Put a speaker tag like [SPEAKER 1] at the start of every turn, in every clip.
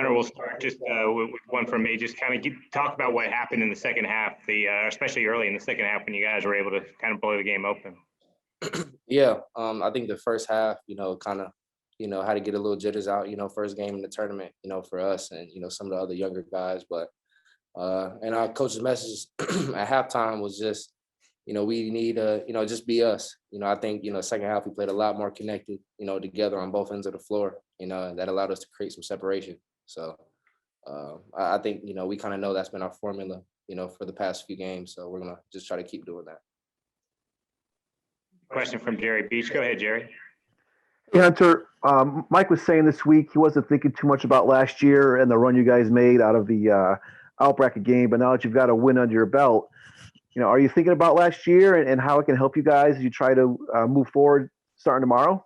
[SPEAKER 1] Hunter, we'll start just with one from me. Just kind of talk about what happened in the second half, especially early in the second half when you guys were able to kind of blow the game open.
[SPEAKER 2] Yeah, I think the first half, kind of, had to get a little jitters out, first game in the tournament, for us and, some of the other younger guys. But, and our coach's message at halftime was just, we need to, just be us. I think, second half we played a lot more connected, together on both ends of the floor, and that allowed us to create some separation. So I think, we kind of know that's been our formula, for the past few games. So we're going to just try to keep doing that.
[SPEAKER 1] Question from Jerry Beach. Go ahead, Jerry.
[SPEAKER 3] Hey, Hunter. Mike was saying this week he wasn't thinking too much about last year and the run you guys made out of the out-bracket game, but now that you've got a win under your belt, are you thinking about last year and how it can help you guys as you try to move forward starting tomorrow?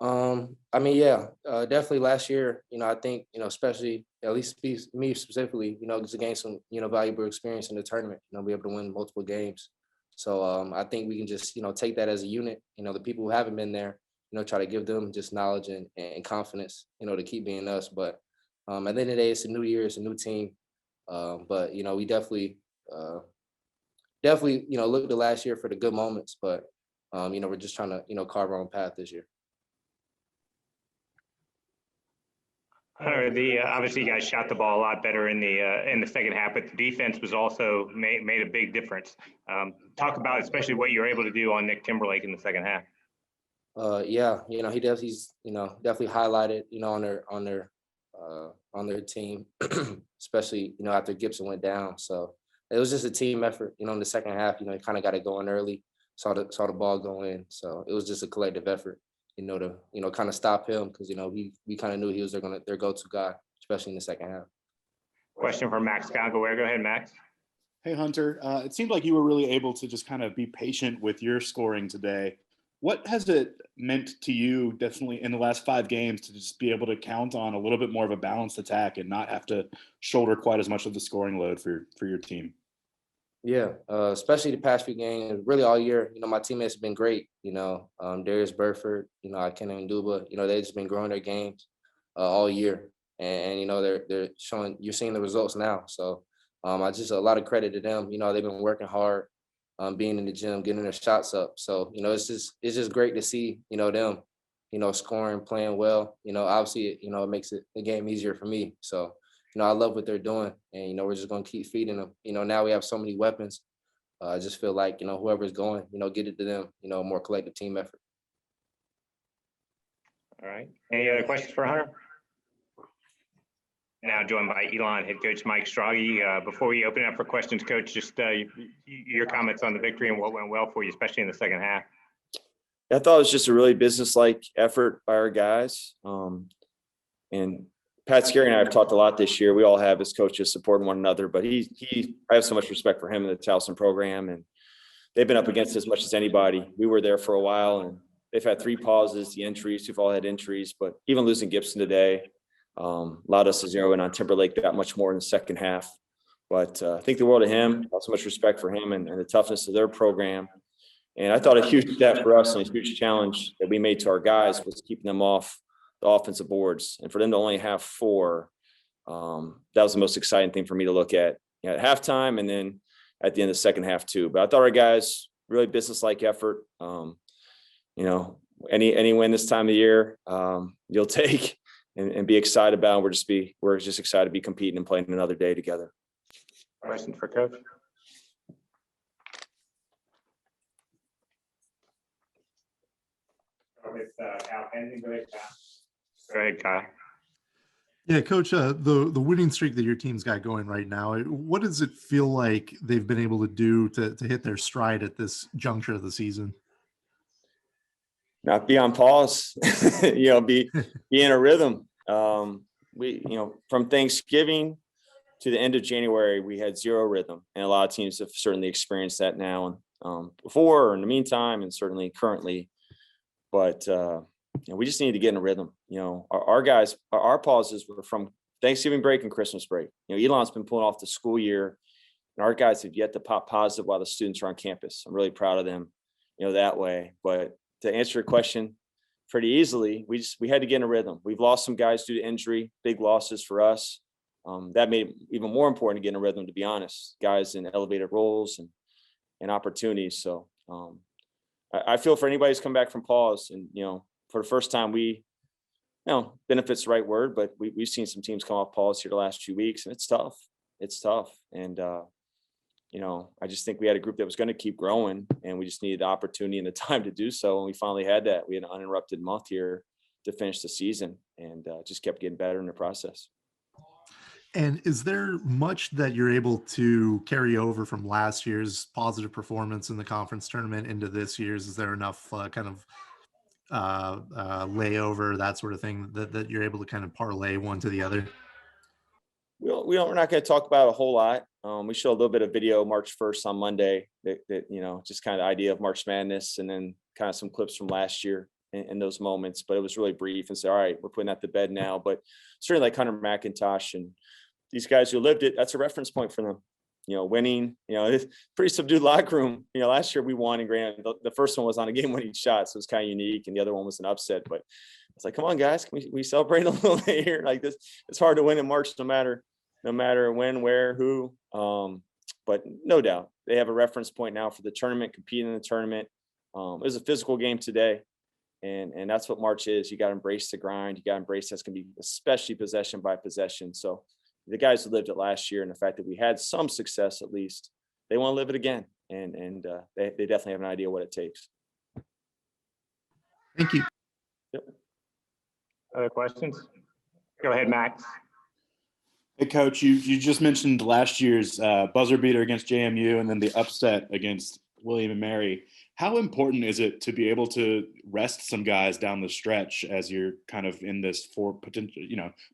[SPEAKER 2] Yeah, definitely last year, I think, especially at least me specifically, just to gain some, valuable experience in the tournament, be able to win multiple games. So I think we can just, take that as a unit, the people who haven't been there, try to give them just knowledge and confidence, to keep being us. But at the end of the day, it's a new year, it's a new team. But, we definitely, look to last year for the good moments, but, we're just trying to, carve our own path this year.
[SPEAKER 1] Hunter, obviously you guys shot the ball a lot better in the second half, but the defense was also made a big difference. Talk about especially what you were able to do on Nick Timberlake in the second half.
[SPEAKER 2] Yeah, he's definitely highlighted, on their team, especially after Gibson went down. So it was just a team effort, in the second half. He kind of got it going early, saw the ball go in. So it was just a collective effort. To kind of stop him because, we kind of knew he was their go-to guy, especially in the second half.
[SPEAKER 1] Question from Max Gongaware. Go ahead, Max.
[SPEAKER 4] Hey, Hunter. It seemed like you were really able to just kind of be patient with your scoring today. What has it meant to you, definitely in the last 5 games, to just be able to count on a little bit more of a balanced attack and not have to shoulder quite as much of the scoring load for your team?
[SPEAKER 2] Yeah, especially the past few games, really all year. My teammates have been great. Darius Burford, Kenan Duba. They've just been growing their games all year, and they're showing. You're seeing the results now. So, I just a lot of credit to them. They've been working hard, being in the gym, getting their shots up. So, it's just great to see them, scoring, playing well. Obviously, it makes the game easier for me. So. I love what they're doing, and we're just going to keep feeding them. Now we have so many weapons. I just feel like whoever's going, get it to them. A more collective team effort.
[SPEAKER 1] All right. Any other questions for Hunter? Now joined by Elon head coach Mike Strage. Before we open it up for questions, Coach, just your comments on the victory and what went well for you, especially in the second half.
[SPEAKER 5] I thought it was just a really business-like effort by our guys, and Pat Scarry and I have talked a lot this year. We all have as coaches supporting one another, but I have so much respect for him and the Towson program, and they've been up against as much as anybody. We were there for a while, and they've had 3 pauses, the injuries. We've all had injuries, but even losing Gibson today allowed us to zero in on Timberlake that much more in the second half. But I think the world of him, so much respect for him and the toughness of their program. And I thought a huge step for us and a huge challenge that we made to our guys was keeping them off the offensive boards, and for them to only have 4, that was the most exciting thing for me to look at at halftime and then at the end of the second half too. But I thought our guys really business-like effort. Any win this time of year, you'll take and be excited about. We're just excited to be competing and playing another day together.
[SPEAKER 1] Question for Coach. With Kyle Pending. Go ahead, Kyle. Go ahead, Kyle.
[SPEAKER 6] Yeah, Coach, the winning streak that your team's got going right now, what does it feel like they've been able to do to hit their stride at this juncture of the season?
[SPEAKER 5] Not be on pause, be in a rhythm. From Thanksgiving to the end of January, we had 0 rhythm, and a lot of teams have certainly experienced that now and before or in the meantime, and certainly currently. But we just need to get in a rhythm. Our guys, our pauses were from Thanksgiving break and Christmas break. Elon's been pulling off the school year, and our guys have yet to pop positive while the students are on campus. I'm really proud of them, that way. But to answer your question, pretty easily. We had to get in a rhythm. We've lost some guys due to injury, big losses for us. That made it even more important to get in a rhythm, to be honest, guys in elevated roles and opportunities. So I feel for anybody who's come back from pause, and, for the first time, benefits the right word, but we've seen some teams come off pause here the last few weeks, and it's tough. It's tough. And, I just think we had a group that was going to keep growing, and we just needed the opportunity and the time to do so. And we finally had that. We had an uninterrupted month here to finish the season, and just kept getting better in the process.
[SPEAKER 6] And is there much that you're able to carry over from last year's positive performance in the conference tournament into this year's? Is there enough layover, that sort of thing, that you're able to kind of parlay one to the other?
[SPEAKER 5] We're not going to talk about a whole lot. We show a little bit of video March 1st on Monday that just kind of idea of March Madness, and then kind of some clips from last year in those moments. But it was really brief, and say, all right, we're putting that to bed now. But certainly like Hunter McIntosh and these guys who lived it, that's a reference point for them. Winning, it's pretty subdued locker room. Last year we won, and granted, the first one was on a game-winning shot, so it's kind of unique, and the other one was an upset. But it's like, come on, guys, can we celebrate a little bit here? Like this, it's hard to win in March, no matter when, where, who. But no doubt they have a reference point now for the tournament, competing in the tournament. It was a physical game today, and that's what March is. You got to embrace the grind. You got to embrace that's going to be especially possession by possession. So the guys who lived it last year, and the fact that we had some success, at least, they want to live it again. And they definitely have an idea what it takes.
[SPEAKER 6] Thank you.
[SPEAKER 5] Yep.
[SPEAKER 1] Other questions? Go ahead, Max.
[SPEAKER 4] Hey, Coach, you just mentioned last year's buzzer beater against JMU, and then the upset against William and Mary. How important is it to be able to rest some guys down the stretch as you're kind of in this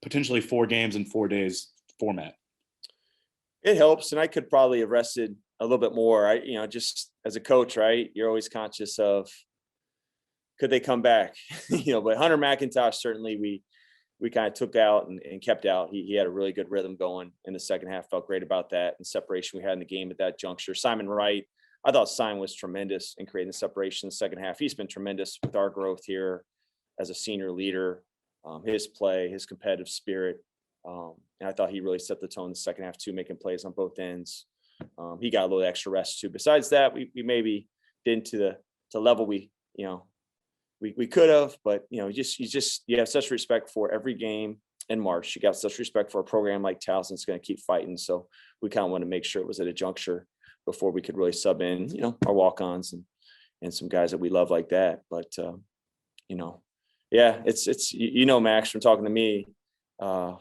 [SPEAKER 4] potentially 4 games in 4 days format?
[SPEAKER 5] It helps, and I could probably have rested a little bit more. Just as a coach, right, you're always conscious of, could they come back? But Hunter McIntosh, certainly we kind of took out and kept out. He had a really good rhythm going in the second half. Felt great about that, and separation we had in the game at that juncture. Simon Wright, I thought Simon was tremendous in creating the separation in the second half. He's been tremendous with our growth here as a senior leader. His play, his competitive spirit, and I thought he really set the tone in the second half too, making plays on both ends. He got a little extra rest too. Besides that, we maybe didn't to the level we could have, but you have such respect for every game in March. You got such respect for a program like Towson. It's going to keep fighting. So we kind of want to make sure it was at a juncture before we could really sub in, our walk-ons and some guys that we love like that. But it's Max, from talking to me, 4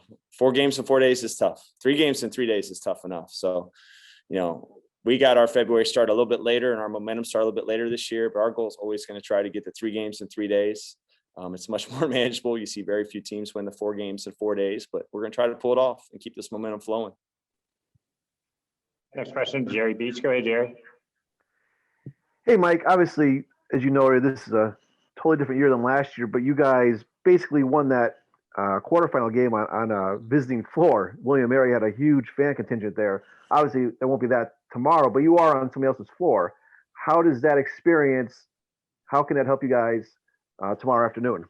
[SPEAKER 5] games in 4 days is tough. 3 games in 3 days is tough enough. So, we got our February start a little bit later, and our momentum start a little bit later this year, but our goal is always going to try to get the 3 games in 3 days. It's much more manageable. You see very few teams win the 4 games in 4 days, but we're going to try to pull it off and keep this momentum flowing.
[SPEAKER 1] Next question, Jerry Beach. Go ahead, Jerry.
[SPEAKER 3] Hey, Mike, obviously, as you know, this is a totally different year than last year, but you guys basically won that quarterfinal game on a visiting floor. William & Mary had a huge fan contingent there. Obviously, there won't be that tomorrow, but you are on somebody else's floor. How does that experience, how can that help you guys tomorrow afternoon?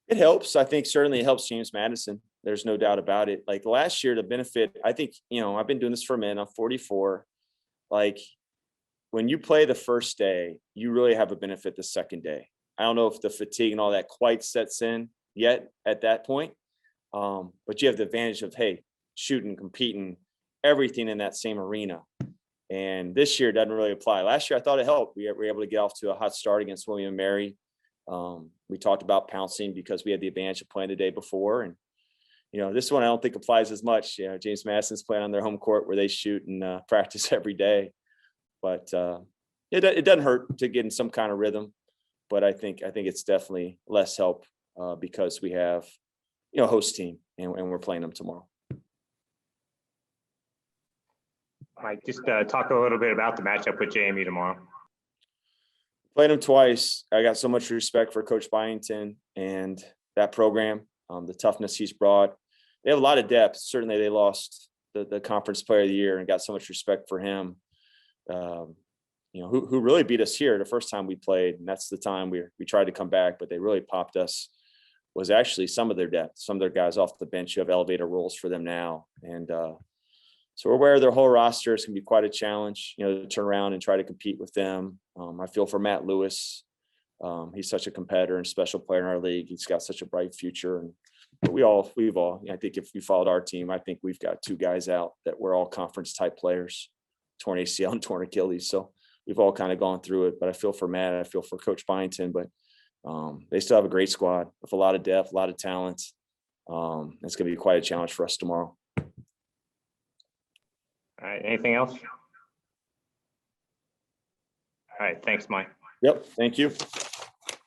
[SPEAKER 5] It helps. I think certainly it helps James Madison. There's no doubt about it. Like last year, the benefit, I think, I've been doing this for a minute. I'm 44. Like when you play the first day, you really have a benefit the second day. I don't know if the fatigue and all that quite sets in yet at that point. But you have the advantage of, hey, shooting, competing, everything in that same arena. And this year doesn't really apply. Last year, I thought it helped. We were able to get off to a hot start against William & Mary. We talked about pouncing because we had the advantage of playing the day before. And, this one I don't think applies as much. James Madison's playing on their home court where they shoot and practice every day. But it doesn't hurt to get in some kind of rhythm. But I think it's definitely less help because we have, a host team and we're playing them tomorrow.
[SPEAKER 1] Mike, just talk a little bit about the matchup with JMU tomorrow.
[SPEAKER 5] Played them twice. I got so much respect for Coach Byington and that program, the toughness he's brought. They have a lot of depth. Certainly they lost the conference player of the year and got so much respect for him. who really beat us here the first time we played. And that's the time we tried to come back, but they really popped us, was actually some of their depth, some of their guys off the bench who have elevator roles for them now. And so we're aware of their whole roster. It's going to be quite a challenge, to turn around and try to compete with them. I feel for Matt Lewis. He's such a competitor and special player in our league. He's got such a bright future. And we've all, I think if you followed our team, I think we've got 2 guys out that were all conference type players, torn ACL and torn Achilles. So we've all kind of gone through it, but I feel for Matt. I feel for Coach Byington, but they still have a great squad with a lot of depth, a lot of talent. It's going to be quite a challenge for us tomorrow.
[SPEAKER 1] All right. Anything else? All right. Thanks, Mike.
[SPEAKER 5] Yep. Thank you.